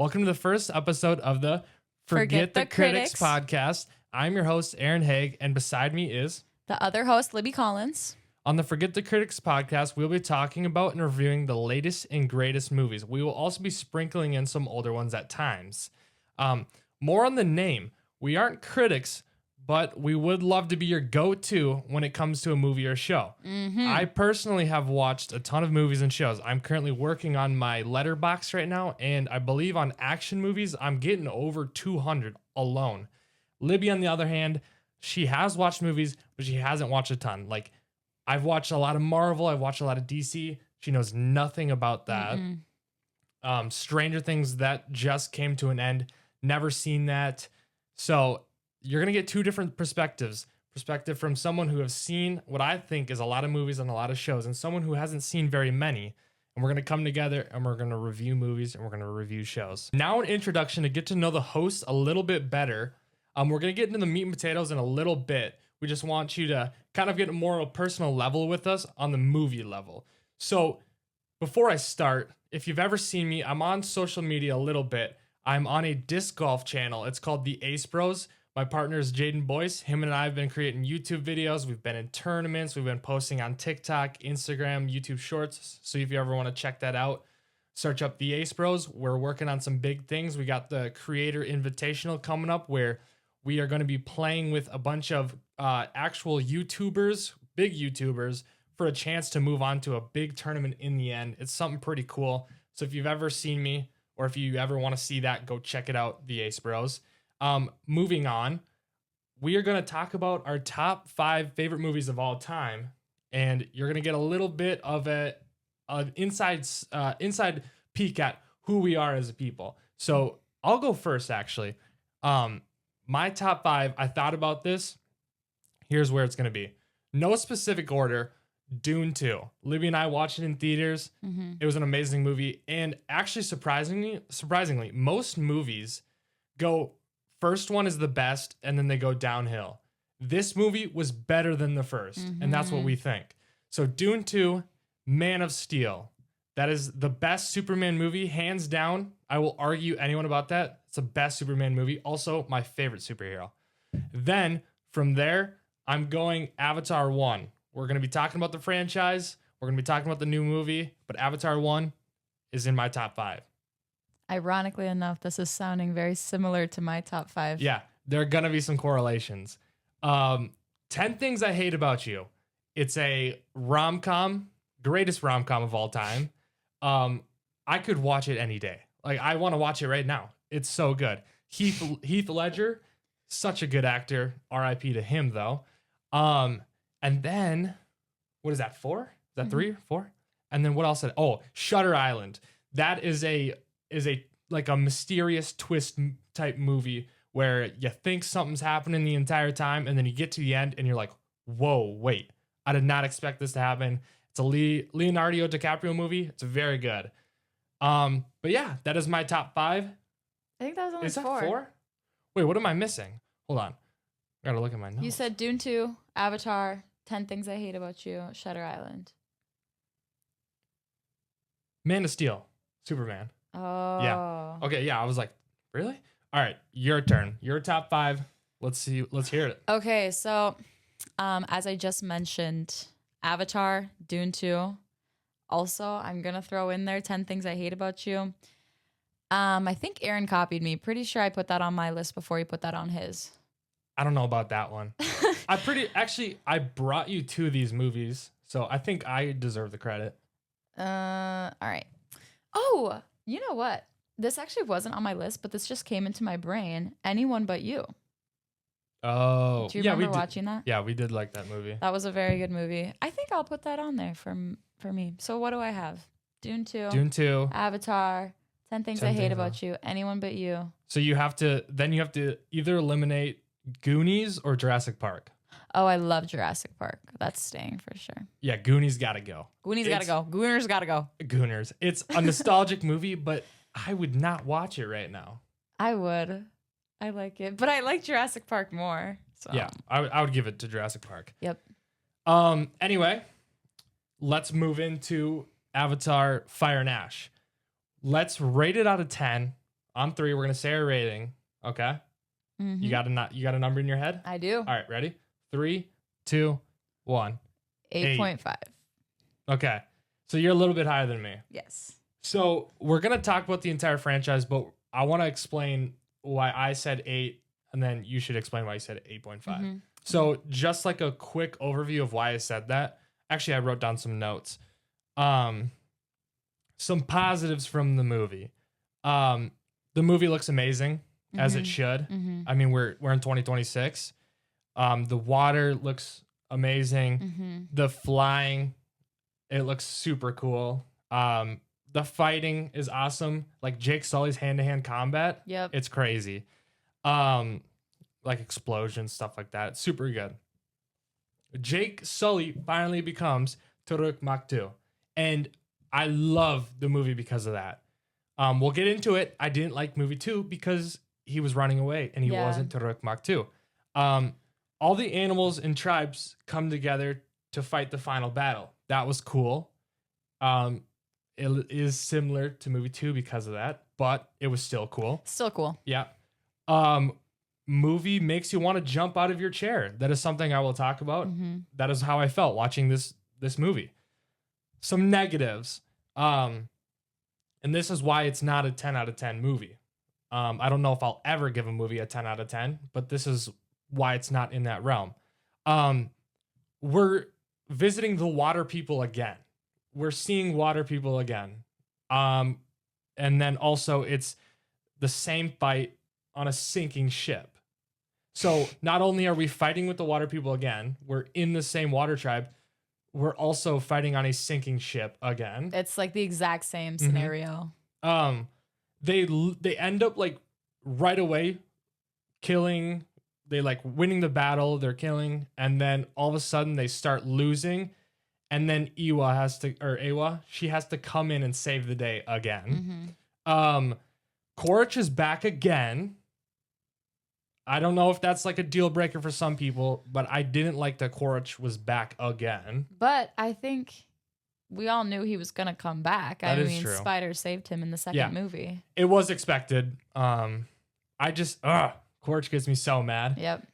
Welcome to the first episode of the Forget the Critics podcast. I'm your host, Aaron Haig, and beside me is the other host, Libby Collins. On the Forget the Critics podcast, we'll be talking about and reviewing the latest and greatest movies. We will also be sprinkling in some older ones at times. More on the name. We aren't critics, but we would love to be your go-to when it comes to a movie or show. I personally have watched a ton of movies and shows. I'm currently working on my letterbox right now, and I believe on action movies, I'm getting over 200 alone. Libby, on the other hand, she has watched movies, but she hasn't watched a ton. Like, I've watched a lot of Marvel. I've watched a lot of DC. She knows nothing about that. Stranger Things, that just came to an end. Never seen that. So you're going to get two different perspectives. Perspective from someone who has seen what I think is a lot of movies and a lot of shows, and someone who hasn't seen very many. And we're going to come together and we're going to review movies and we're going to review shows. Now an introduction to get to know the host a little bit better. We're going to get into the meat and potatoes in a little bit. We just want you to kind of get a more personal level with us on the movie level. So before I start, if you've ever seen me, I'm on social media a little bit. I'm on a disc golf channel. It's called the Ace Bros. My partner is Jaden Boyce. Him and I have been creating YouTube videos. We've been in tournaments. We've been posting on TikTok, Instagram, YouTube Shorts. So if you ever want to check that out, search up the Ace Bros. We're working on some big things. We got the Creator Invitational coming up where we are going to be playing with a bunch of actual YouTubers, big YouTubers, for a chance to move on to a big tournament in the end. It's something pretty cool. So if you've ever seen me, or if you ever want to see that, go check it out, the Ace Bros. Moving on, we are going to talk about our top 5 favorite movies of all time, and you're going to get a little bit of an inside peek at who we are as a people. So I'll go first, actually. My top 5, I thought about this. Here's where it's going to be. No specific order. Dune 2. Libby and I watched it in theaters. It was an amazing movie. And actually, surprisingly, most movies go, first one is the best, and then they go downhill. This movie was better than the first, and that's what we think. So Dune 2, Man of Steel. That is the best Superman movie, hands down. I will argue anyone about that. It's the best Superman movie. Also, my favorite superhero. Then, from there, I'm going Avatar 1. We're going to be talking about the franchise. We're going to be talking about the new movie. But Avatar 1 is in my top 5. Ironically enough, this is sounding very similar to my top 5. Yeah, there are going to be some correlations. 10 Things I Hate About You. It's a rom-com, greatest rom-com of all time. I could watch it any day. Like, I want to watch it right now. It's so good. Heath Ledger, such a good actor. R.I.P. to him, though. And then, what is that, 4? Is that 3 or 4? And then what else? Shutter Island. That is a like a mysterious twist type movie where you think something's happening the entire time, and then you get to the end and you're like, whoa, wait. I did not expect this to happen. It's a Leonardo DiCaprio movie. It's very good. But yeah, that is my top 5. I think that was only 4. Is that 4? Wait, what am I missing? Hold on. I gotta look at my notes. You said Dune 2, Avatar, 10 Things I Hate About You, Shutter Island. Man of Steel, Superman. Oh. Yeah. Okay, yeah, I was like, really? All right, your turn. Your top 5. Let's see. Let's hear it. Okay, so as I just mentioned, Avatar, Dune 2. Also, I'm going to throw in there 10 Things I Hate About You. I think Aaron copied me. Pretty sure I put that on my list before he put that on his. I don't know about that one. I brought you 2 of these movies, so I think I deserve the credit. All right. Oh, you know what? This actually wasn't on my list, but this just came into my brain. Anyone But You. Oh. Do you remember watching that? Yeah, we did like that movie. That was a very good movie. I think I'll put that on there for me. So what do I have? Dune 2. Avatar. 10 Things I Hate About You. Anyone But You. So you have to either eliminate Goonies or Jurassic Park. Oh, I love Jurassic Park. That's staying for sure. Yeah, Goonies gotta go. Goonies gotta go. Gooners gotta go. Gooners. It's a nostalgic movie, but I would not watch it right now. I would. I like it, but I like Jurassic Park more. So. Yeah, I would give it to Jurassic Park. Yep. Anyway, let's move into Avatar Fire and Ash. Let's rate it out of 10. On three, we're gonna say our rating. Okay. Mhm. You got a number in your head? I do. All right, ready? 3, 2, 1. 8.5. Okay. So you're a little bit higher than me. Yes. So we're gonna talk about the entire franchise, but I want to explain why I said 8, and then you should explain why you said 8.5. Mhm. So just like a quick overview of why I said that. Actually, I wrote down some notes. Some positives from the movie. The movie looks amazing, as it Mhm. should. Mhm. I mean, we're in 2026. The water looks amazing. Mhm. The flying, it looks super cool. The fighting is awesome. Like Jake Sully's hand-to-hand combat, Yep. it's crazy. Like explosions, stuff like that. It's super good. Jake Sully finally becomes Turuk Maktu. And I love the movie because of that. We'll get into it. I didn't like movie 2 because he was running away and he Yeah. wasn't Turuk Maktu. All the animals and tribes come together to fight the final battle. That was cool. It is similar to movie 2 because of that, but it was still cool. Still cool. Yeah. Movie makes you want to jump out of your chair. That is something I will talk about. Mhm. That is how I felt watching this movie. Some negatives. And this is why it's not a 10 out of 10 movie. I don't know if I'll ever give a movie a 10 out of 10, but this is why it's not in that realm. We're visiting the water people again. We're seeing water people again. And then also it's the same fight on a sinking ship. So not only are we fighting with the water people again, we're in the same water tribe, we're also fighting on a sinking ship again. It's like the exact same scenario. They end up like right away killing, they like winning the battle, they're killing, and then all of a sudden they start losing, and then Awa, she has to come in and save the day again. Korich is back again. I don't know if that's like a deal breaker for some people, but I didn't like that Korich was back again. But I think we all knew he was going to come back. That I is mean, true. Spider saved him in the second movie. It was expected. Korich gets me so mad. Yep.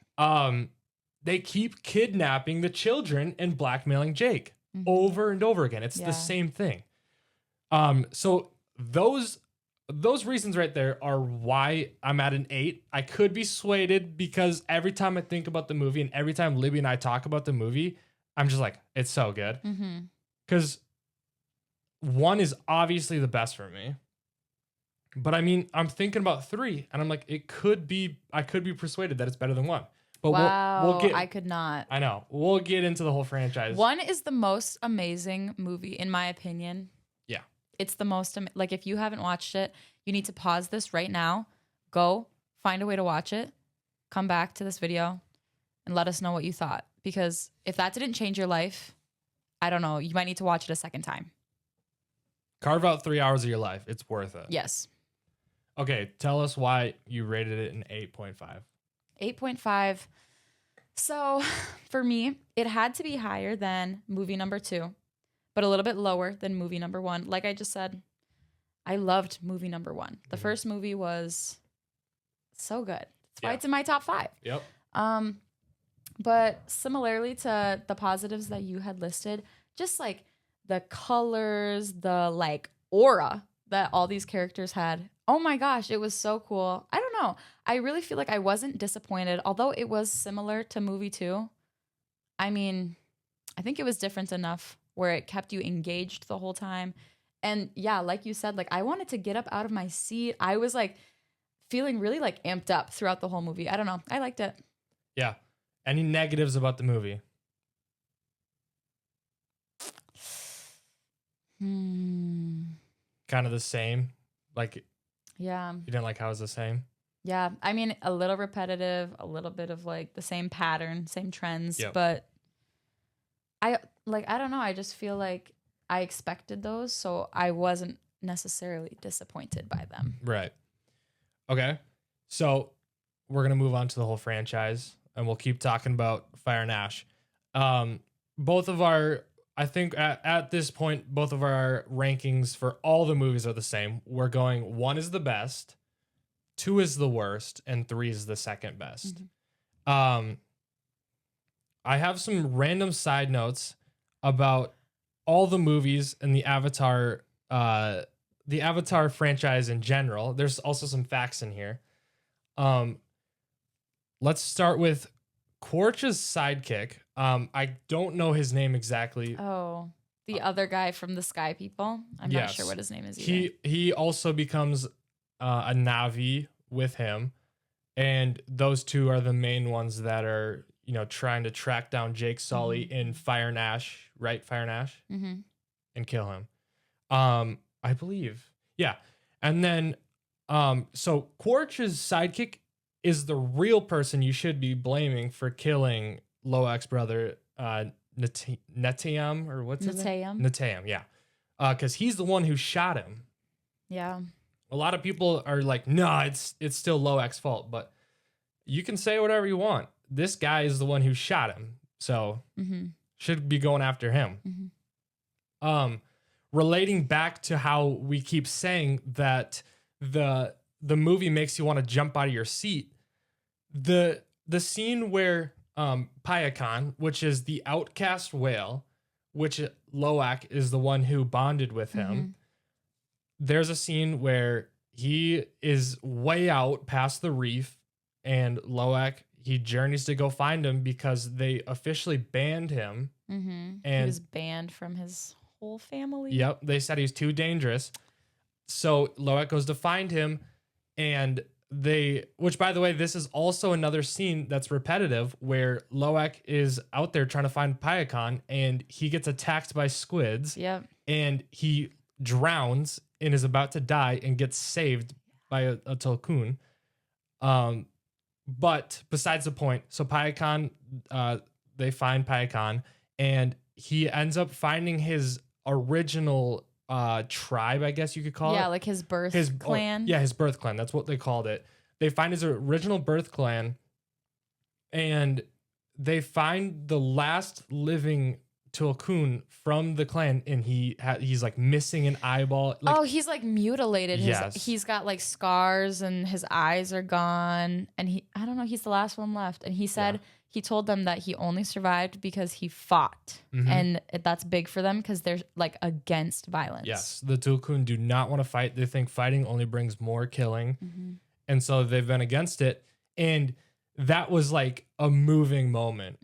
They keep kidnapping the children and blackmailing Jake over and over again. It's the same thing. So those reasons right there are why I'm at an 8. I could be swayed because every time I think about the movie and every time Libby and I talk about the movie, I'm just like, it's so good. Because 1 is obviously the best for me. But I mean, I'm thinking about 3 and I'm like, I could be persuaded that it's better than 1. But wow, I could not. I know. We'll get into the whole franchise. 1 is the most amazing movie, in my opinion. Yeah. It's the most, like, if you haven't watched it, you need to pause this right now, go find a way to watch it, come back to this video, and let us know what you thought. Because if that didn't change your life, I don't know, you might need to watch it a second time. Carve out 3 hours of your life. It's worth it. Yes. Okay, tell us why you rated it an 8.5. 8.5. So for me, it had to be higher than movie number 2, but a little bit lower than movie number 1. Like I just said, I loved movie number 1. The first movie was so good. That's why it's in my top 5. Yep. But similarly to the positives that you had listed, just like the colors, the like aura that all these characters had. Oh my gosh, it was so cool. I don't know. I really feel like I wasn't disappointed, although it was similar to movie 2. I mean, I think it was different enough where it kept you engaged the whole time. And yeah, like you said, like I wanted to get up out of my seat. I was like feeling really like amped up throughout the whole movie. I don't know. I liked it. Yeah. Any negatives about the movie? Kind of the same. Like, yeah. You didn't like how it was the same? Yeah. I mean, a little repetitive, a little bit of like the same pattern, same trends, Yep. but I don't know. I just feel like I expected those, so I wasn't necessarily disappointed by them. Right. Okay. So we're going to move on to the whole franchise and we'll keep talking about Fire and Ash. Both of our, I think at this point, both of our rankings for all the movies are the same. We're going 1 is the best, 2 is the worst and 3 is the second best. Mhm. I have some random side notes about all the movies in the Avatar franchise in general. There's also some facts in here. Um, let's start with Quarch's sidekick. I don't know his name exactly. Oh, the other guy from the Sky People. I'm not sure Yes. what his name is either. He also becomes a Navi with him, and those two are the main ones that are trying to track down Jake Sully in Fire and Ash, right? Fire and Ash, Mm-hmm. and kill him. I believe, yeah. And then, so Quarch's sidekick is the real person you should be blaming for killing Loak's brother, Netayam, or what's his name? Netayam, yeah. Because he's the one who shot him. Yeah. A lot of people are like, nah, it's still Loak's fault, but you can say whatever you want. This guy is the one who shot him, so should be going after him. Relating back to how we keep saying that the movie makes you want to jump out of your seat, the scene where Payakan, which is the outcast whale, which Loak is the one who bonded with him. There's a scene where he is way out past the reef, and Loak, he journeys to go find him because they officially banned him. And he was banned from his whole family. Yep, they said he's too dangerous. So Loak goes to find him, and which by the way, this is also another scene that's repetitive where Loak is out there trying to find Payakan, and he gets attacked by squids. Yep. And he drowns and is about to die and gets saved by a Tulkun. But besides the point, so Payakan, they find Payakan, and he ends up finding his original tribe, I guess you could call it. Yeah, like his birth clan. His birth clan. That's what they called it. They find his original birth clan, and they find the last living Tulkun from the clan, and he's like missing an eyeball. Like, he's like mutilated. Yes. He's got like scars and his eyes are gone. And I don't know, he's the last one left. And he said he told them that he only survived because he fought. And that's big for them because they're like against violence. Yes, the Tulkun do not want to fight. They think fighting only brings more killing. And so they've been against it. And that was like a moving moment.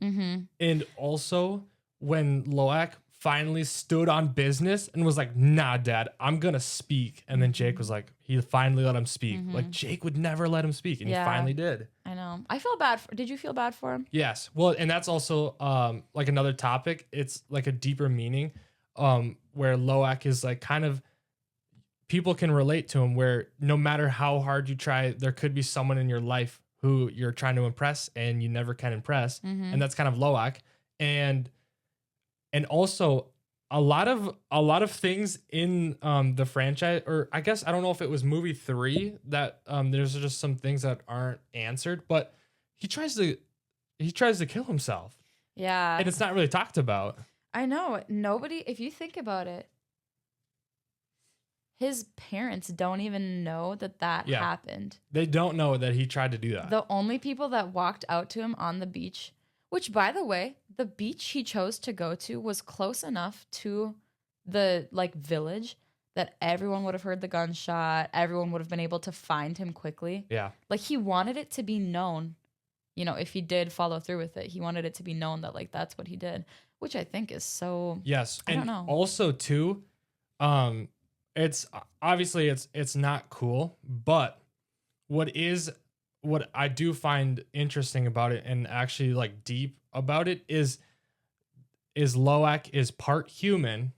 And also, when Loak finally stood on business and was like, nah, Dad, I'm going to speak. And then Jake was like, he finally let him speak. Like, Jake would never let him speak. And he finally did. I know. I feel bad. Did you feel bad for him? Yes. Well, and that's also like another topic. It's like a deeper meaning where Loak is like kind of, people can relate to him, where no matter how hard you try, there could be someone in your life who you're trying to impress and you never can impress. And that's kind of Loak. And also a lot of things in the franchise, or I guess I don't know if it was movie 3 that there's just some things that aren't answered, but he tries to kill himself. Yeah. And it's not really talked about. I know. Nobody, if you think about it, his parents don't even know that happened. They don't know that he tried to do that. The only people that walked out to him on the beach, which, by the way, the beach he chose to go to was close enough to the like village that everyone would have heard the gunshot. Everyone would have been able to find him quickly. Yeah. Like, he wanted it to be known, if he did follow through with it, he wanted it to be known that like that's what he did, which I think is so. Yes. I don't know. Also too, it's obviously it's not cool, but what I do find interesting about it, and actually like deep about it, is Loak is part human,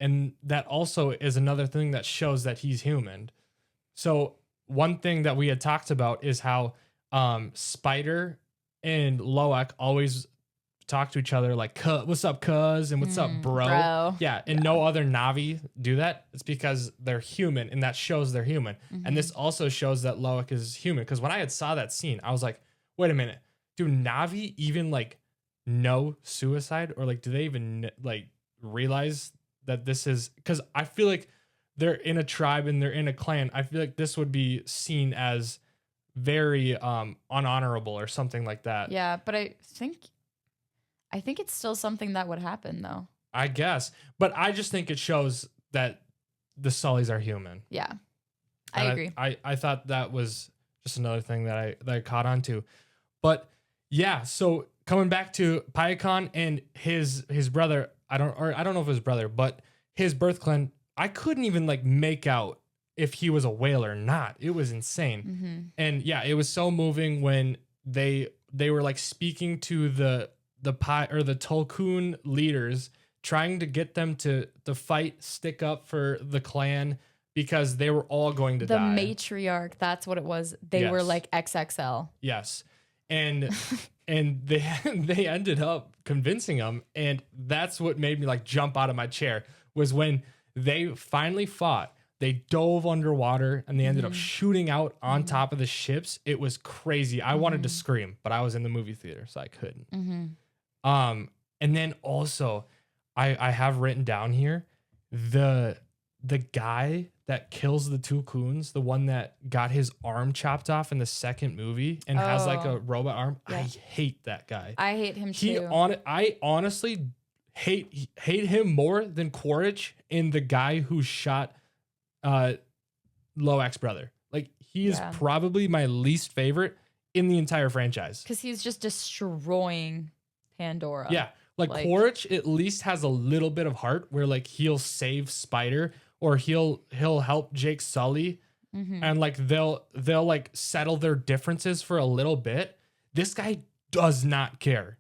and that also is another thing that shows that he's human. So one thing that we had talked about is how Spider and Loak always talk to each other like, what's up, cuz, and what's up, bro? Yeah, and no other Navi do that. It's because they're human, and that shows they're human. And this also shows that Loak is human, because when I had saw that scene, I was like, wait a minute, do Navi even like know suicide, or like do they even like realize that this is, because I feel like they're in a tribe and they're in a clan. I feel like this would be seen as very unhonorable or something like that. Yeah, but I think it's still something that would happen though. I guess. But I just think it shows that the Sullys are human. Yeah. I And agree. I thought that was just another thing that I caught on to. But yeah, so coming back to Payakan and his brother, I don't know if it was brother, but his birth clan, I couldn't even like make out if he was a whale or not. It was insane. Mm-hmm. And yeah, it was so moving when they were like speaking to the Tulkun leaders, trying to get them to fight, stick up for the clan because they were all going to die. The matriarch, that's what it was. They were Yes. like XXL. Yes. And they ended up convincing him, and that's what made me like jump out of my chair was when they finally fought. They dove underwater and they ended up shooting out on top of the ships. It was crazy. I wanted to scream, but I was in the movie theater, so I couldn't. And then also I have written down here the guy that kills the Tulkuns, the one that got his arm chopped off in the second movie and has like a robot arm. Yeah. I hate that guy. I hate him too. I honestly hate him more than Quaritch in the guy who shot Loak's brother. Like he is probably my least favorite in the entire franchise. Because he's just destroying Pandora. Yeah. Like Quaritch at least has a little bit of heart where like he'll save Spider or he'll help Jake Sully and like they'll like settle their differences for a little bit. This guy does not care.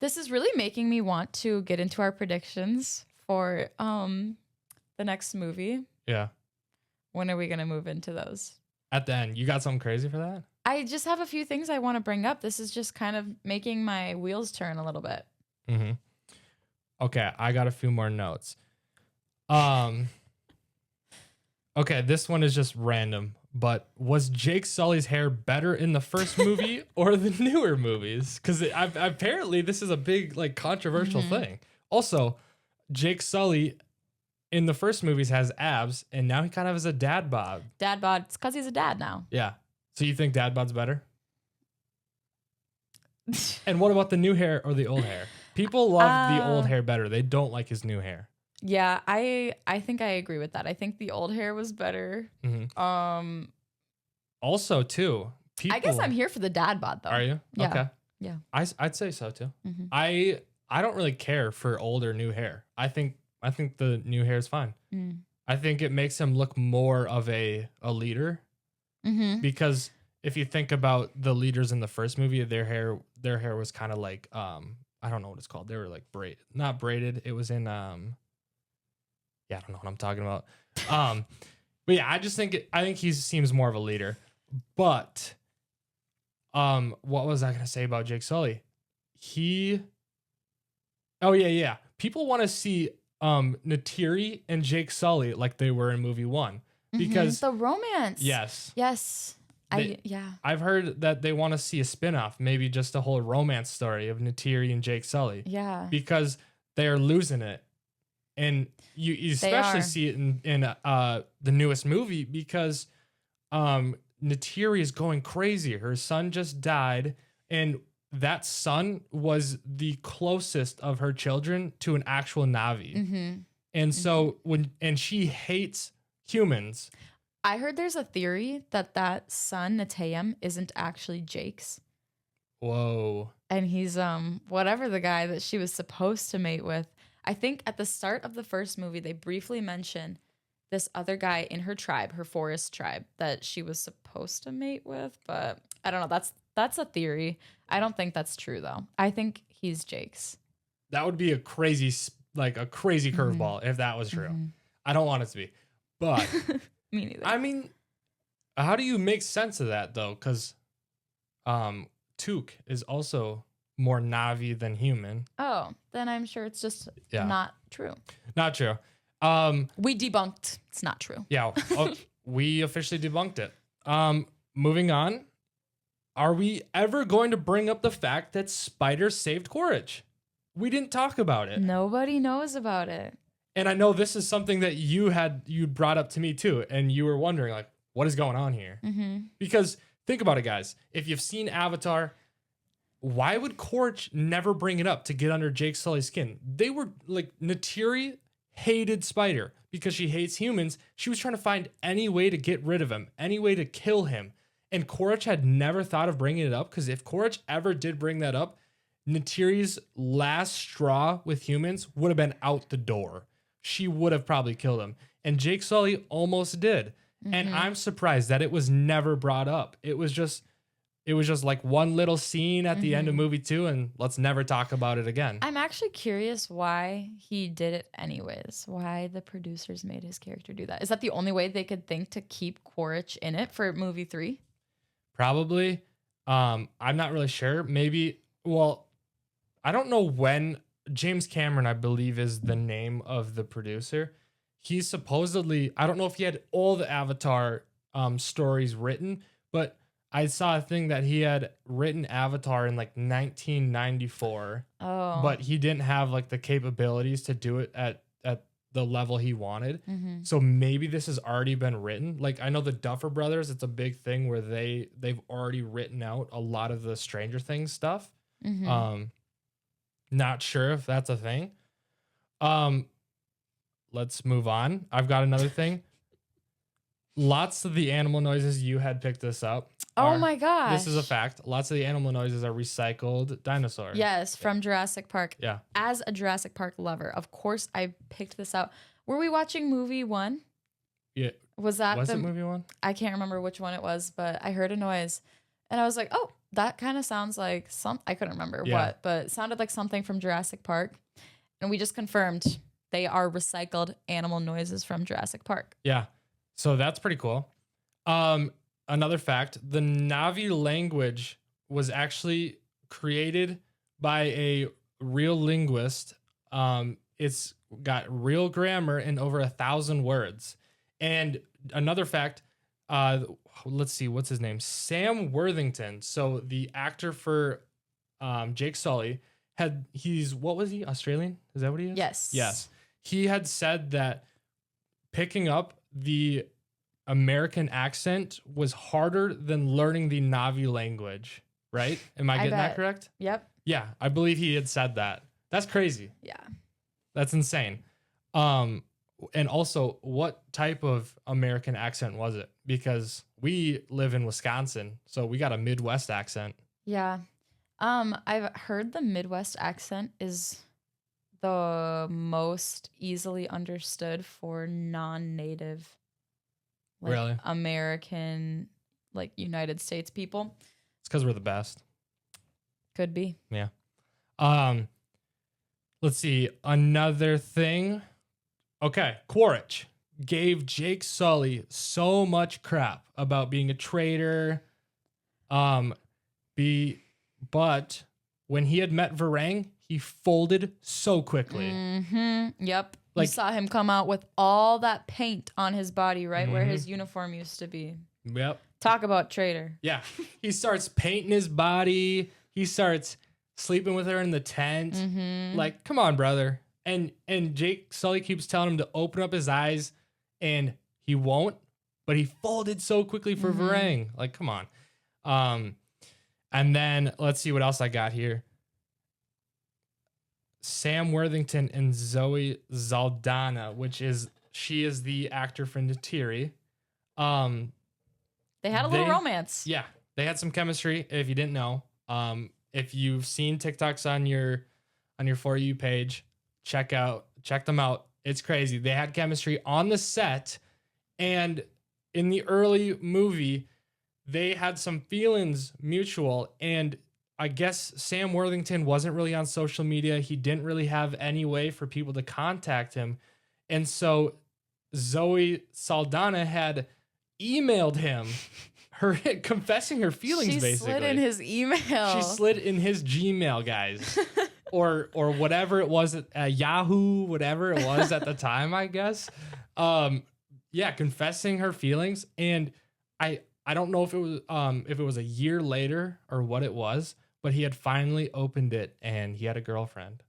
This is really making me want to get into our predictions for the next movie. Yeah. When are we going to move into those? At the end, you got something crazy for that? I just have a few things I want to bring up. This is just kind of making my wheels turn a little bit. Mm-hmm. Okay, I got a few more notes. Okay, this one is just random, but was Jake Sully's hair better in the first movie or the newer movies? Because apparently this is a big like controversial thing. Also, Jake Sully in the first movies has abs, and now he kind of has a dad bod. Dad bod. It's because he's a dad now. Yeah. So you think dad bod's better? And what about the new hair or the old hair? People love the old hair better. They don't like his new hair. Yeah, I think I agree with that. I think the old hair was better. Mm-hmm. Also, too, people. I guess I'm here for the dad bod though. Are you? Yeah. Okay. Yeah. I'd say so too. Mm-hmm. I don't really care for old or new hair. I think the new hair is fine. Mm. I think it makes him look more of a leader. Mm-hmm. Because if you think about the leaders in the first movie, their hair was kind of like I don't know what it's called. They were like not braided. It was in yeah, I don't know what I'm talking about. But yeah, I think he seems more of a leader. But what was I gonna say about Jake Sully? Oh yeah. People want to see Neytiri and Jake Sully like they were in movie 1 because the romance. Yes. Yeah. I've heard that they want to see a spinoff, maybe just a whole romance story of Neytiri and Jake Sully. Yeah. Because they are losing it. And you especially see it in the newest movie because Neytiri is going crazy. Her son just died, and that son was the closest of her children to an actual Na'vi. Mm-hmm. And so she hates humans. I heard there's a theory that son, Natayam, isn't actually Jake's. Whoa. And he's whatever the guy that she was supposed to mate with. I think at the start of the first movie, they briefly mention this other guy in her tribe, her forest tribe, that she was supposed to mate with. But I don't know. That's a theory. I don't think that's true, though. I think he's Jake's. That would be a crazy curveball if that was true. Mm-hmm. I don't want it to be. But Me neither. I mean, how do you make sense of that though? Because Took is also more Na'vi than human. Oh, then I'm sure it's just Yeah. not true. Not true. We debunked. It's not true. Yeah, we officially debunked it. Moving on. Are we ever going to bring up the fact that Spider saved Quaritch? We didn't talk about it. Nobody knows about it. And I know this is something that you brought up to me too, and you were wondering like, what is going on here? Mm-hmm. Because think about it, guys. If you've seen Avatar, why would Korch never bring it up to get under Jake Sully's skin? They were like, Natiri hated Spider because she hates humans. She was trying to find any way to get rid of him, any way to kill him. And Korch had never thought of bringing it up, because if Korch ever did bring that up, Natiri's last straw with humans would have been out the door. She would have probably killed him. And Jake Sully almost did. And I'm surprised that it was never brought up. It was just like one little scene at the end of movie 2, and let's never talk about it again. I'm actually curious why he did it anyways. Why the producers made his character do that. Is that the only way they could think to keep Quaritch in it for movie 3? Probably. I'm not really sure. Maybe, well, I don't know when. James Cameron, I believe, is the name of the producer. He's supposedly, I don't know if he had all the Avatar stories written, but I saw a thing that he had written Avatar in like 1994, but he didn't have like the capabilities to do it at the level he wanted. So maybe this has already been written. Like, I know the Duffer Brothers, it's a big thing where they've already written out a lot of the Stranger Things stuff. Not sure if that's a thing. Let's move on. I've got another thing. Lots of the animal noises, you had picked this up. Oh my gosh. This is a fact. Lots of the animal noises are recycled dinosaurs. Yes, from Jurassic Park. Yeah. As a Jurassic Park lover, of course I picked this out. Were we watching movie 1? Yeah. Was it movie 1? I can't remember which one it was, but I heard a noise and I was like, oh, that kind of sounds like I couldn't remember what, but it sounded like something from Jurassic Park. And we just confirmed they are recycled animal noises from Jurassic Park. Yeah. So that's pretty cool. Another fact, the Na'vi language was actually created by a real linguist. It's got real grammar and over 1,000 words. And another fact, let's see, what's his name? Sam Worthington. So the actor for Jake Sully what was he? Australian? Is that what he is? Yes. Yes. He had said that picking up the American accent was harder than learning the Na'vi language, right? Am I getting that correct? Yep. Yeah, I believe he had said that. That's crazy. Yeah. That's insane. And also, what type of American accent was it? Because we live in Wisconsin, so we got a Midwest accent. Yeah. I've heard the Midwest accent is the most easily understood for non-native, like, really, American, like, United States people. It's because we're the best. Could be. Yeah. Let's see. Another thing. Okay. Quaritch gave Jake Sully so much crap about being a traitor. But when he had met Varang, he folded so quickly. Yep. Like, you saw him come out with all that paint on his body, right where his uniform used to be. Yep. Talk about traitor. Yeah. He starts painting his body. He starts sleeping with her in the tent. Like, come on, brother. And Jake Sully keeps telling him to open up his eyes, and he won't. But he folded so quickly for Varang. Like, come on. And then let's see what else I got here. Sam Worthington and Zoe Saldana, she is the actor for Natiri. They had a little romance. Yeah, they had some chemistry. If you didn't know, if you've seen TikToks on your For You page, check them out. It's crazy. They had chemistry on the set, and in the early movie, they had some feelings mutual. And I guess Sam Worthington wasn't really on social media. He didn't really have any way for people to contact him. And so Zoe Saldana had emailed him confessing her feelings, basically. She slid in his email. She slid in his Gmail, guys. or whatever it was at Yahoo, whatever it was at the time, I guess. Yeah, confessing her feelings. And I don't know if it was a year later or what it was, but he had finally opened it and he had a girlfriend.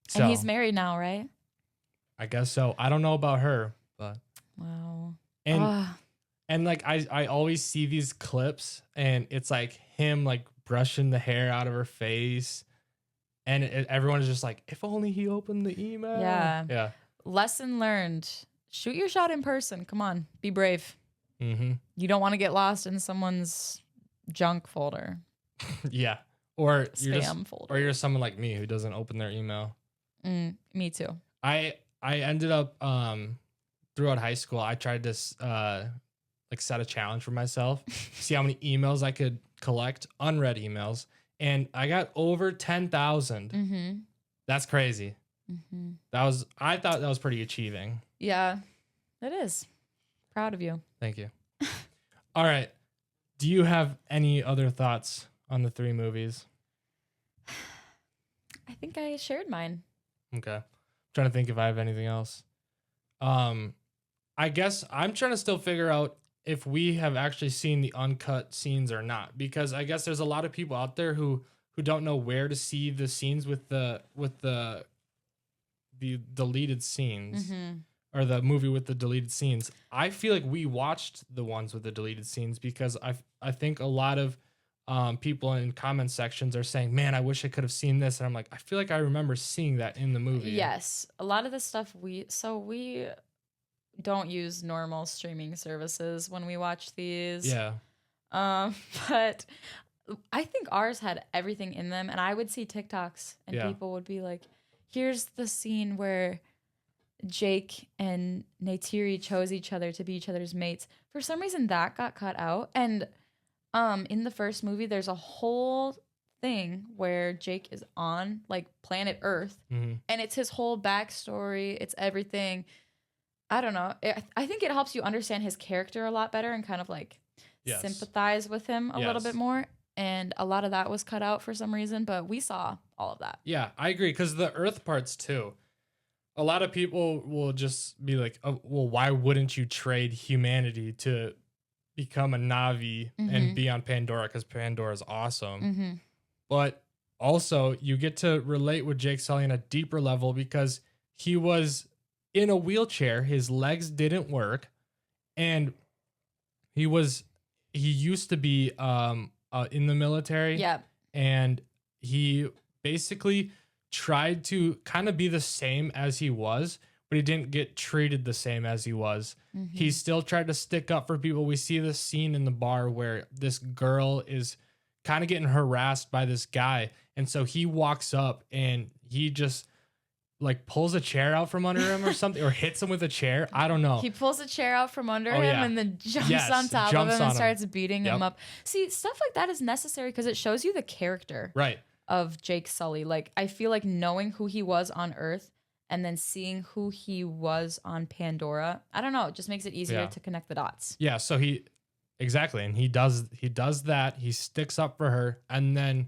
So, and he's married now, right? I guess so. I don't know about her, but wow. And And like I always see these clips and it's like him like brushing the hair out of her face and everyone is just like, if only he opened the email. Yeah. Yeah. Lesson learned. Shoot your shot in person. Come on. Be brave. Mm-hmm. You don't want to get lost in someone's junk folder. Yeah. Or Spam folder. Or you're someone like me who doesn't open their email. Me too. I ended up throughout high school, I tried to like set a challenge for myself, see how many emails I could collect, unread emails, and I got over 10,000. Mm-hmm. That's crazy. Mm-hmm. I thought that was pretty achieving. Yeah, it is. Proud of you. Thank you. All right. Do you have any other thoughts on the 3 movies? I think I shared mine. Okay. I'm trying to think if I have anything else. I guess I'm trying to still figure out if we have actually seen the uncut scenes or not, because I guess there's a lot of people out there who don't know where to see the scenes with the deleted scenes. Mm-hmm. Or the movie with the deleted scenes. I feel like we watched the ones with the deleted scenes because I think a lot of people in comment sections are saying, man, I wish I could have seen this. And I'm like, I feel like I remember seeing that in the movie. Yes. A lot of the stuff we don't use normal streaming services when we watch these. Yeah. But I think ours had everything in them, and I would see TikToks and Yeah. people would be like, here's the scene where Jake and Neytiri chose each other to be each other's mates. For some reason that got cut out. And in the first movie there's a whole thing where Jake is on like planet Earth, and it's his whole backstory, it's everything. I don't know. I think it helps you understand his character a lot better and kind of like sympathize with him a little bit more. And a lot of that was cut out for some reason, but we saw all of that. Yeah, I agree. Because the Earth parts too. A lot of people will just be like, oh, well, why wouldn't you trade humanity to become a Navi and be on Pandora? Because Pandora is awesome. But also, you get to relate with Jake Sully on a deeper level because he was in a wheelchair. His legs didn't work. And he used to be in the military. Yeah. And he basically tried to kind of be the same as he was, but he didn't get treated the same as he was. He still tried to stick up for people. We see this scene in the bar where this girl is kind of getting harassed by this guy. And so he walks up and he just like pulls a chair out from under him or something, or hits him with a chair. I don't know. He pulls a chair out from under him and then jumps on top of him and starts beating him up. See, stuff like that is necessary because it shows you the character. Right. Of Jake Sully. Like, I feel like knowing who he was on Earth and then seeing who he was on Pandora, I don't know, it just makes it easier to connect the dots. Yeah, so exactly, and he does that. He sticks up for her, and then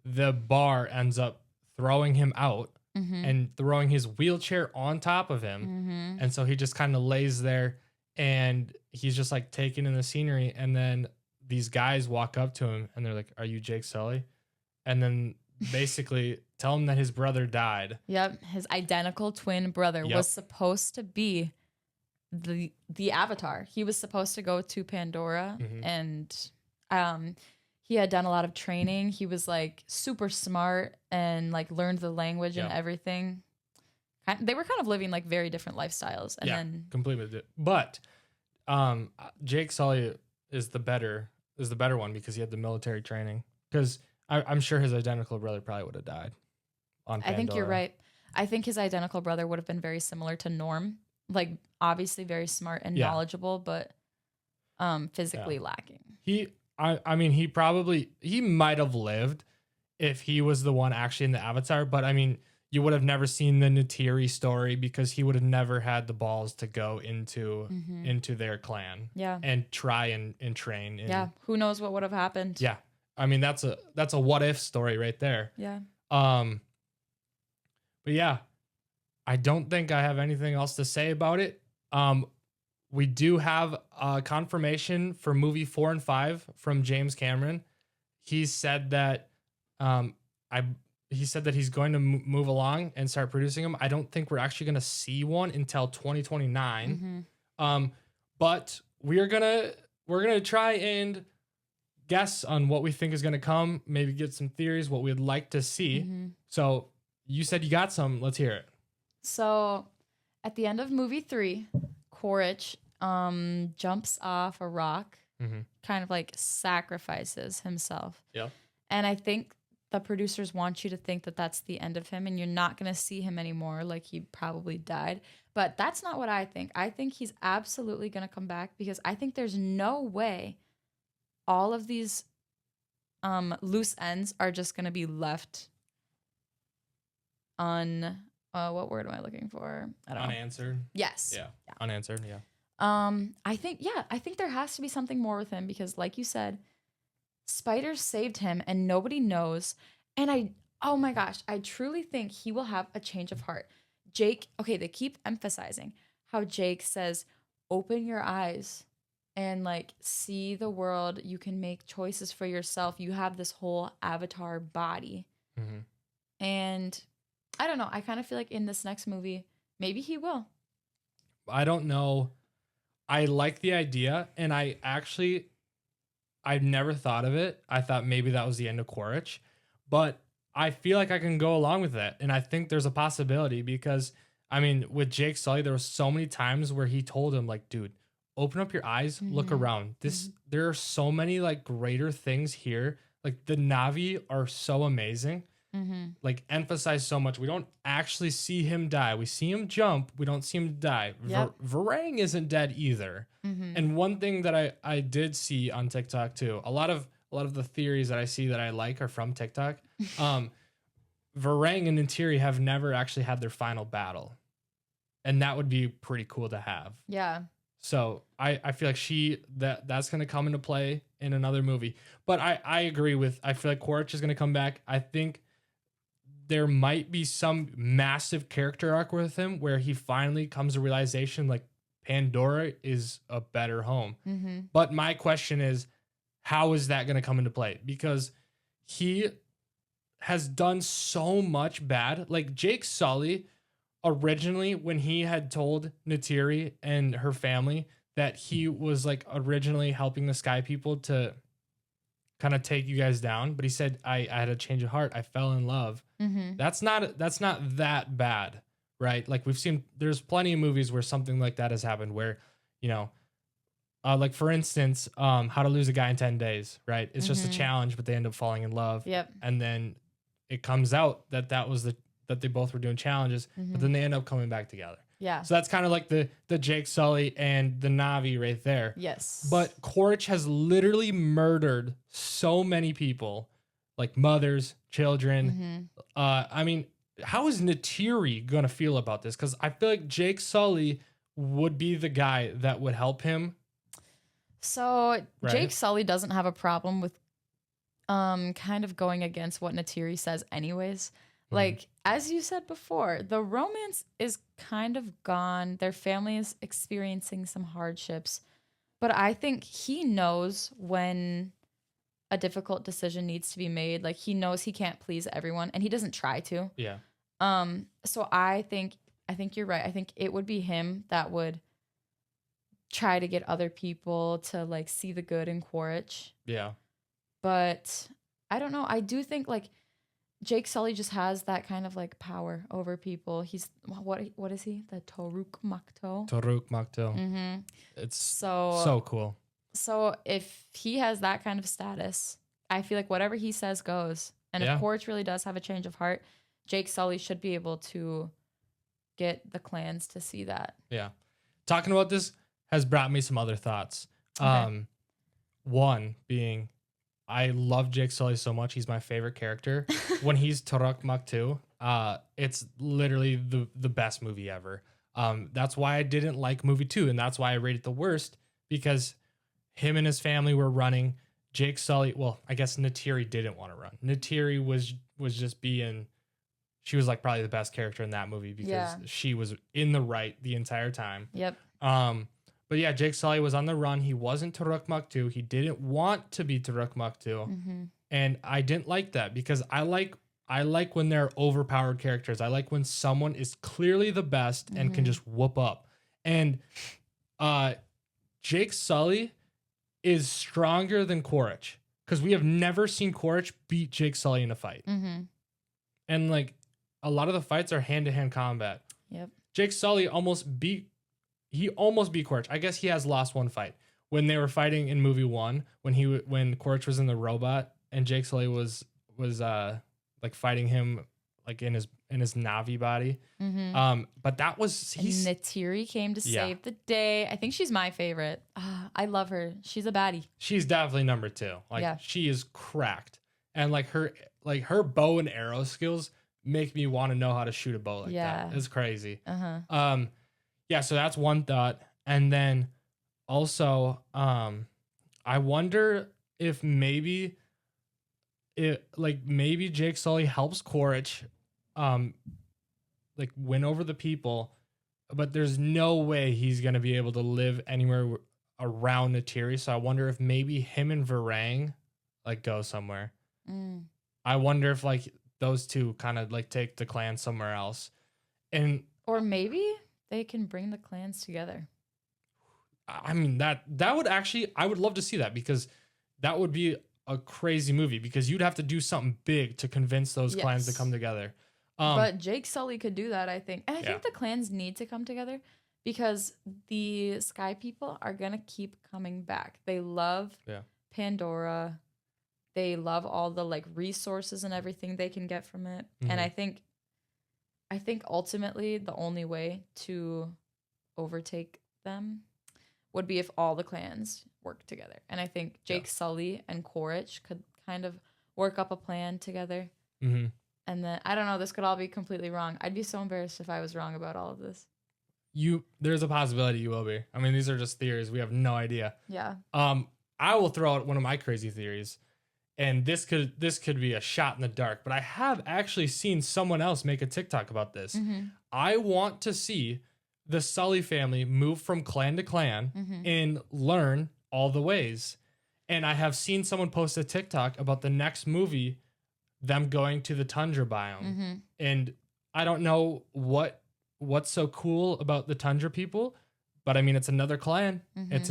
the bar ends up throwing him out and throwing his wheelchair on top of him. And so he just kind of lays there and he's just like taking in the scenery, and then these guys walk up to him and they're like, "Are you Jake Sully?" And then basically tell him that his brother died. Yep. His identical twin brother was supposed to be the Avatar. He was supposed to go to Pandora and he had done a lot of training. He was like super smart and like learned the language and everything. They were kind of living like very different lifestyles. And then completely. But Jake Sully is the better one because he had the military training. Because I'm sure his identical brother probably would have died on Pandora. I think you're right. I think his identical brother would have been very similar to Norm. Like, obviously very smart and knowledgeable, but physically lacking. I mean, he might have lived if he was the one actually in the Avatar, but I mean, you would have never seen the Neytiri story because he would have never had the balls to go into their clan. Yeah. And try and train. Who knows what would have happened? Yeah. I mean, that's a what if story right there. Yeah. But yeah, I don't think I have anything else to say about it. We do have confirmation for movie 4 and 5 from James Cameron. He said that he's going to move along and start producing them. I don't think we're actually going to see one until 2029. But we're gonna try and guess on what we think is gonna come. Maybe get some theories, what we'd like to see. So you said you got some. Let's hear it. So at the end of movie 3, Quaritch jumps off a rock, kind of like sacrifices himself. Yeah. And I think the producers want you to think that that's the end of him and you're not going to see him anymore, like he probably died. But that's not what I think. I think he's absolutely going to come back because I think there's no way all of these loose ends are just going to be left what word am I looking for? I don't know. Unanswered. Yes. Yeah. Unanswered. Yeah. I think there has to be something more with him because like you said, spiders saved him and nobody knows. And oh my gosh, I truly think he will have a change of heart. Jake, okay, they keep emphasizing how Jake says, open your eyes and like see the world. You can make choices for yourself. You have this whole avatar body. And I don't know. I kind of feel like in this next movie, maybe he will. I don't know. I like the idea, and I've never thought of it. I thought maybe that was the end of Quaritch, but I feel like I can go along with that, and I think there's a possibility because, I mean, with Jake Sully, there was so many times where he told him, like, dude, open up your eyes, look around. There are so many, like, greater things here. Like, the Na'vi are so amazing. Like, emphasize so much. We don't actually see him die. We see him jump. We don't see him die. Yep. Varang isn't dead either. And one thing that I did see on TikTok too, a lot of the theories that I see that I like are from TikTok. Varang and Neytiri have never actually had their final battle, and that would be pretty cool to have. Yeah. So I feel like that's gonna come into play in another movie. But I agree with, I feel like Quaritch is gonna come back. I think there might be some massive character arc with him where he finally comes to realization like Pandora is a better home. But my question is, how is that going to come into play? Because he has done so much bad. Like Jake Sully, originally, when he had told Neytiri and her family that he was like originally helping the Sky People to kind of take you guys down, but he said, I had a change of heart. I fell in love. That's not that bad, right? Like we've seen, there's plenty of movies where something like that has happened where, you know, like for instance, How to Lose a Guy in 10 Days, right? It's just a challenge, but they end up falling in love. Yep. And then it comes out that that they both were doing challenges, but then they end up coming back together. Yeah. So that's kind of like the Jake Sully and the Na'vi right there. Yes. But Quaritch has literally murdered so many people, like mothers, children. I mean, how is Neytiri gonna feel about this? Because I feel like Jake Sully would be the guy that would help him. So Right. Jake Sully doesn't have a problem with kind of going against what Neytiri says anyways. Like, as you said before, the romance is kind of gone. Their family is experiencing some hardships. But I think he knows when a difficult decision needs to be made. Like, he knows he can't please everyone, and he doesn't try to. Yeah. So I think you're right. I think it would be him that would try to get other people to, like, see the good in Quaritch. Yeah. But I don't know. I do think, like, Jake Sully just has that kind of like power over people. He's what is he? The Toruk Makto. Toruk Makto. It's so cool. So if he has that kind of status, I feel like whatever he says goes. And if Quaritch really does have a change of heart, Jake Sully should be able to get the clans to see that. Yeah. Talking about this has brought me some other thoughts. Okay. One being, I love Jake Sully so much. He's my favorite character. When he's Toruk Makto, it's literally the best movie ever. That's why I didn't like movie 2, and that's why I rated the worst, because him and his family were running. Jake Sully, well, I guess Neytiri didn't want to run. Neytiri was just being, she was like probably the best character in that movie because she was in the right the entire time. Yep. But yeah, Jake Sully was on the run. He wasn't Toruk Makto. He didn't want to be Toruk Makto. And I didn't like that because I like when they're overpowered characters. I like when someone is clearly the best and can just whoop up. And Jake Sully is stronger than Quaritch because we have never seen Quaritch beat Jake Sully in a fight. Mm-hmm. And like a lot of the fights are hand-to-hand combat. Yep. Jake Sully almost beat Quaritch. I guess he has lost one fight when they were fighting in movie 1 when Quaritch was in the robot and Jake Sully was like fighting him like in his Navi body. Mm-hmm. But that was And Natiri came to save the day. I think she's my favorite. I love her. She's a baddie. She's definitely number 2. Like she is cracked. And like her bow and arrow skills make me want to know how to shoot a bow like that. It's crazy. Uh-huh. Yeah, so that's one thought. And then also, I wonder if maybe Jake Sully helps Quaritch like win over the people, but there's no way he's gonna be able to live anywhere around Natiri. So I wonder if maybe him and Varang like go somewhere. I wonder if like those two kind of like take the clan somewhere else. Or maybe they can bring the clans together. I mean, that would actually, I would love to see that because that would be a crazy movie because you'd have to do something big to convince those clans to come together. But Jake Sully could do that, I think. And I think the clans need to come together because the Sky people are going to keep coming back. They love Pandora. They love all the like resources and everything they can get from it. Mm-hmm. And I think ultimately the only way to overtake them would be if all the clans work together. And I think Jake Sully and Quaritch could kind of work up a plan together. Mm-hmm. And then, I don't know, this could all be completely wrong. I'd be so embarrassed if I was wrong about all of this. There's a possibility you will be. I mean, these are just theories. We have no idea. Yeah. I will throw out one of my crazy theories. And this could be a shot in the dark, but I have actually seen someone else make a TikTok about this. Mm-hmm. I want to see the Sully family move from clan to clan and learn all the ways. And I have seen someone post a TikTok about the next movie, them going to the tundra biome. Mm-hmm. And I don't know what's so cool about the tundra people, but I mean, it's another clan. Mm-hmm. It's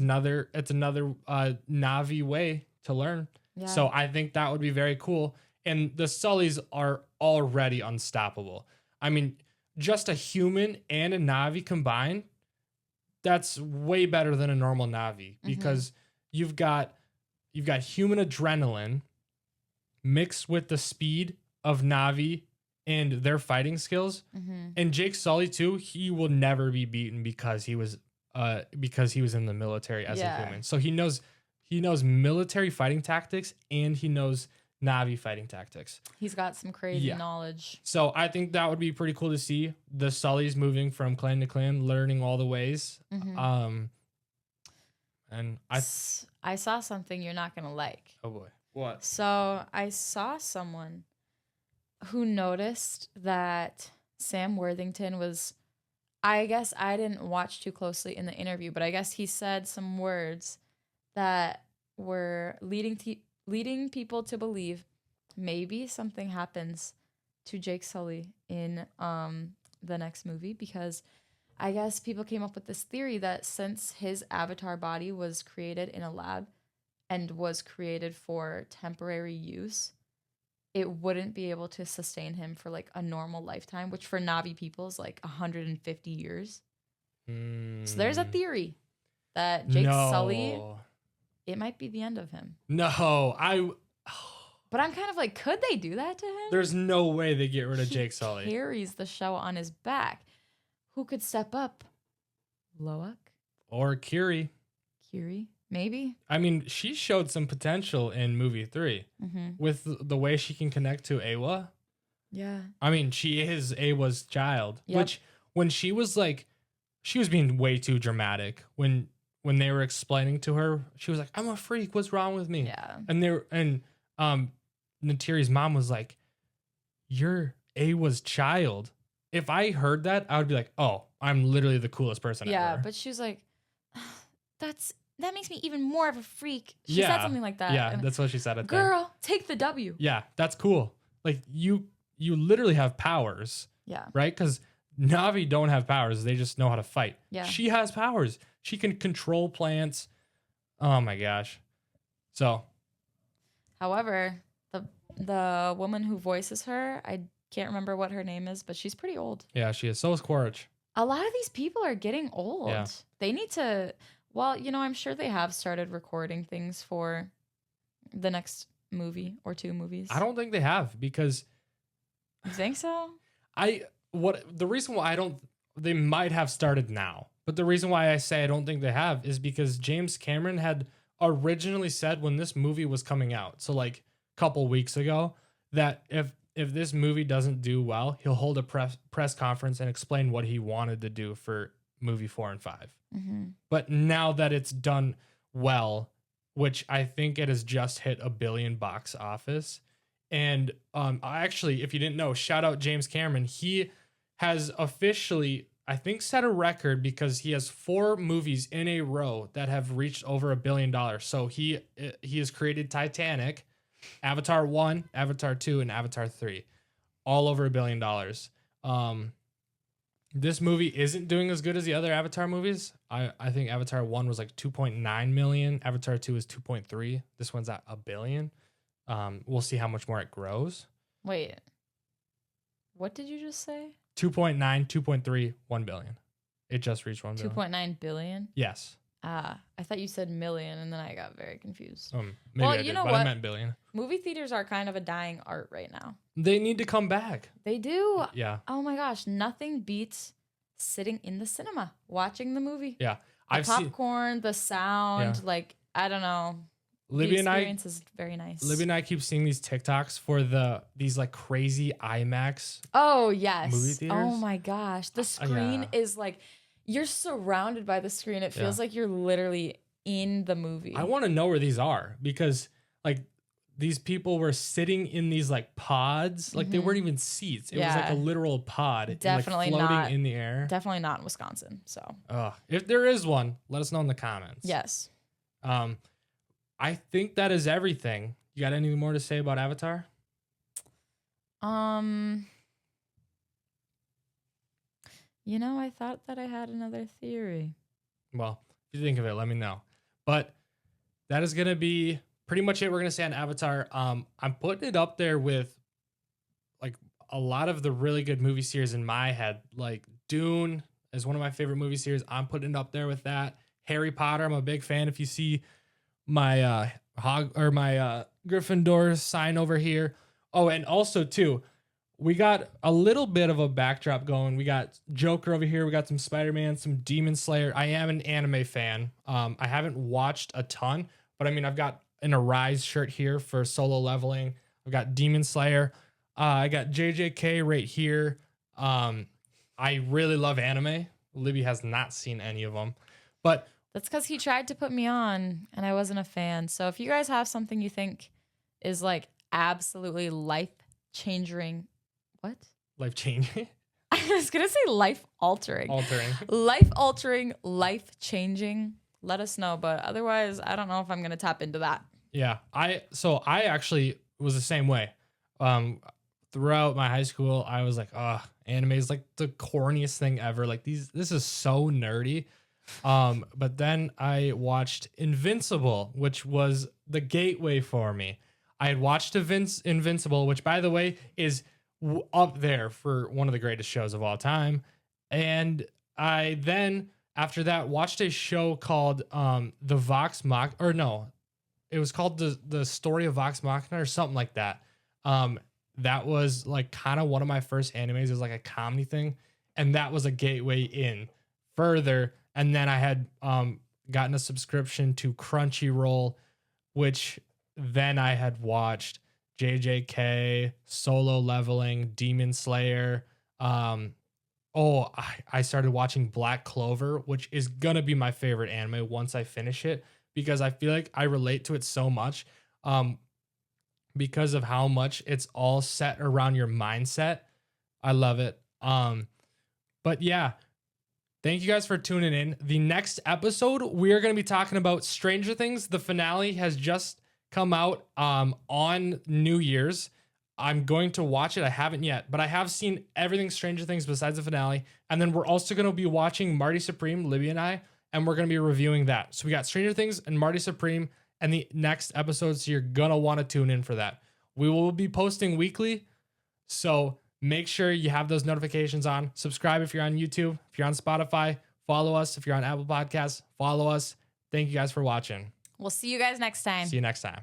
another Navi way to learn. Yeah. So I think that would be very cool. And the Sullys are already unstoppable. I mean, just a human and a Navi combined, that's way better than a normal Navi because you've got human adrenaline mixed with the speed of Navi and their fighting skills. Mm-hmm. And Jake Sully too, he will never be beaten because he was in the military as a human. So he knows military fighting tactics and he knows Navi fighting tactics. He's got some crazy knowledge. So I think that would be pretty cool to see the Sullys moving from clan to clan, learning all the ways. Mm-hmm. And I saw something you're not gonna like. Oh boy, what? So I saw someone who noticed that Sam Worthington was. I guess I didn't watch too closely in the interview, but I guess he said some words that were leading people to believe maybe something happens to Jake Sully in the next movie, because I guess people came up with this theory that since his avatar body was created in a lab and was created for temporary use, it wouldn't be able to sustain him for like a normal lifetime, which for Navi people is like 150 years. So there's a theory that Jake Sully, it might be the end of him. But I'm kind of like, could they do that to him? There's no way they get rid of Jake Sully. He carries the show on his back. Who could step up? Loak? Or Kiri. Kiri? Maybe. I mean, she showed some potential in movie 3 with the way she can connect to Awa. Yeah. I mean, she is Awa's child, which when she was being way too dramatic when they were explaining to her, she was like, "I'm a freak. What's wrong with me?" Yeah. And Natiri's mom was like, "You're Awa's child." If I heard that, I would be like, "Oh, I'm literally the coolest person ever." Yeah, but she was like, that makes me even more of a freak. She said something like that. Yeah, that's what she said. Girl, take the W. Yeah, that's cool. Like you literally have powers. Yeah. Right? Because Navi don't have powers. They just know how to fight. Yeah. She has powers. She can control plants. Oh my gosh. So, However, the woman who voices her, I can't remember what her name is, but she's pretty old. yeah, she is. So is Quaritch. A lot of these people are getting old. Yeah. They need to, well, I'm sure they have started recording things for the next movie or 2 movies. I don't think they have because You think so? the reason why they might have started now, but the reason why I say I don't think they have is because James Cameron had originally said when this movie was coming out, so like a couple weeks ago, that if this movie doesn't do well, he'll hold a press conference and explain what he wanted to do for movie 4 and 5. Mm-hmm. But now that it's done well, which I think it has just hit $1 billion box office. And actually, if you didn't know, shout out James Cameron. He has officially, I think, set a record because he has 4 movies in a row that have reached over $1 billion. So he has created Titanic, Avatar 1, Avatar 2, and Avatar 3, all over $1 billion. This movie isn't doing as good as the other Avatar movies. I think Avatar 1 was like 2.9 million. Avatar 2 is 2.3. This one's at $1 billion. We'll see how much more it grows. Wait, what did you just say? 2.9, 2.3, 1 billion. It just reached 1 billion. 2.9 billion? Yes. I thought you said million, and then I got very confused. Maybe well, I did, but I meant billion. Movie theaters are kind of a dying art right now. They need to come back. They do. Yeah. Oh my gosh, nothing beats sitting in the cinema watching the movie. Yeah. The popcorn, the sound, like, I don't know. Libby the experience is very nice. Libby and I keep seeing these TikToks for these like crazy IMAX. Oh yes. Movie theaters. Oh my gosh. The screen is like, you're surrounded by the screen. It feels like you're literally in the movie. I want to know where these are because like these people were sitting in these like pods. Like they weren't even seats. It was like a literal pod. Definitely like, floating not in the air. Definitely not in Wisconsin. So if there is one, let us know in the comments. Yes. I think that is everything. You got anything more to say about Avatar? I thought that I had another theory. Well, if you think of it, let me know. But that is going to be pretty much it. We're going to say on Avatar. I'm putting it up there with like a lot of the really good movie series in my head. Like Dune is one of my favorite movie series. I'm putting it up there with that. Harry Potter, I'm a big fan. If you see my my Gryffindor sign over here. Oh, and also too, we got a little bit of a backdrop going. We got Joker over here. We got some Spider-Man, some Demon Slayer. I am an anime fan. I haven't watched a ton, but I mean, I've got an Arise shirt here for Solo Leveling. I've got Demon Slayer. I got JJK right here. I really love anime. Libby has not seen any of them, but that's because he tried to put me on and I wasn't a fan. So if you guys have something you think is like absolutely life-changing. What? Life-changing? I was going to say life-altering. Altering. Life-altering, life-changing. Let us know. But otherwise, I don't know if I'm going to tap into that. Yeah. I actually was the same way. Throughout my high school, I was like, anime is like the corniest thing ever. Like this is so nerdy. But then I watched Invincible, which was the gateway for me. I had watched Invincible, which by the way is up there for one of the greatest shows of all time. And I then after that watched a show called The Vox Mach, or no, it was called the Story of Vox Machina or something like that. That was like kind of one of my first animes. It was like a comedy thing, and that was a gateway in further. And then I had gotten a subscription to Crunchyroll, which then I had watched JJK, Solo Leveling, Demon Slayer. I started watching Black Clover, which is gonna be my favorite anime once I finish it, because I feel like I relate to it so much because of how much it's all set around your mindset. I love it. But yeah, thank you guys for tuning in. The next episode, we are going to be talking about Stranger Things. The finale has just come out on New Year's. I'm going to watch it. I haven't yet, but I have seen everything Stranger Things besides the finale. And then we're also going to be watching Marty Supreme, Libby and I, and we're going to be reviewing that. So we got Stranger Things and Marty Supreme and the next episode, so you're going to want to tune in for that. We will be posting weekly, so make sure you have those notifications on. Subscribe if you're on YouTube. If you're on Spotify, follow us. If you're on Apple Podcasts, follow us. Thank you guys for watching. We'll see you guys next time. See you next time.